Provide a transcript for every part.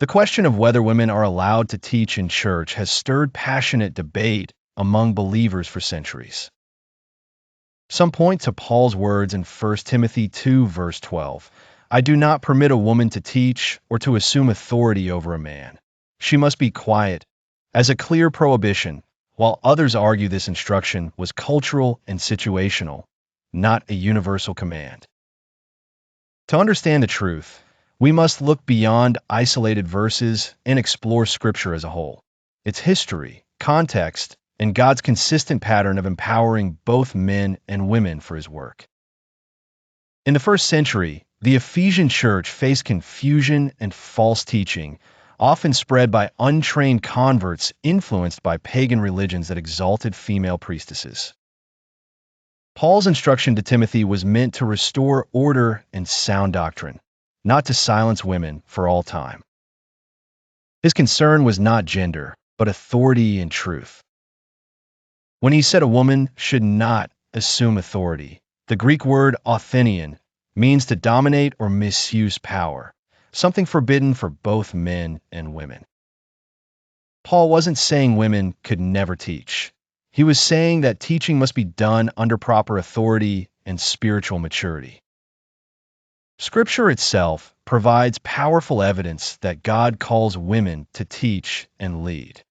The question of whether women are allowed to teach in church has stirred passionate debate among believers for centuries. Some point to Paul's words in 1 Timothy 2, verse 12. I do not permit a woman to teach or to assume authority over a man. She must be quiet, as a clear prohibition, while others argue this instruction was cultural and situational, not a universal command. To understand the truth, we must look beyond isolated verses and explore Scripture as a whole, its history, context, and God's consistent pattern of empowering both men and women for His work. In the first century, the Ephesian church faced confusion and false teaching, often spread by untrained converts influenced by pagan religions that exalted female priestesses. Paul's instruction to Timothy was meant to restore order and sound doctrine, not to silence women for all time. His concern was not gender, but authority and truth. When he said a woman should not assume authority, the Greek word authenion means to dominate or misuse power, something forbidden for both men and women. Paul wasn't saying women could never teach. He was saying that teaching must be done under proper authority and spiritual maturity. Scripture itself provides powerful evidence that God calls women to teach and lead.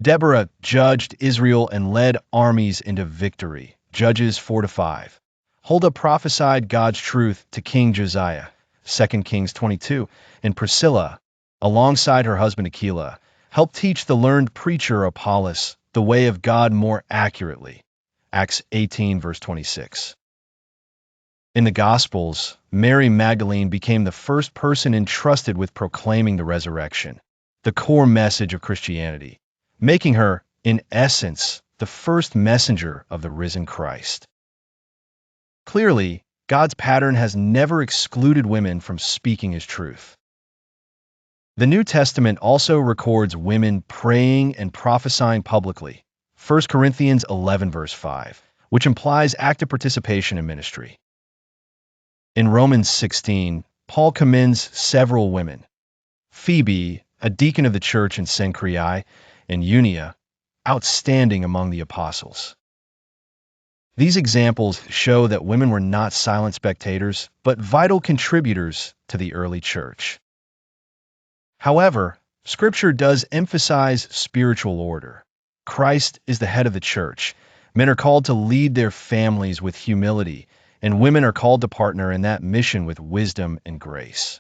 Deborah judged Israel and led armies into victory. Judges 4-5. Huldah prophesied God's truth to King Josiah. 2 Kings 22. And Priscilla, alongside her husband Aquila, helped teach the learned preacher Apollos the way of God more accurately. Acts 18, verse 26. In the Gospels, Mary Magdalene became the first person entrusted with proclaiming the resurrection, the core message of Christianity, making her, in essence, the first messenger of the risen Christ. Clearly, God's pattern has never excluded women from speaking His truth. The New Testament also records women praying and prophesying publicly, 1 Corinthians 11, verse 5, which implies active participation in ministry. In Romans 16, Paul commends several women: Phoebe, a deacon of the church in Cenchreae, and Eunia, outstanding among the apostles. These examples show that women were not silent spectators, but vital contributors to the early church. However, Scripture does emphasize spiritual order. Christ is the head of the church. Men are called to lead their families with humility, and women are called to partner in that mission with wisdom and grace.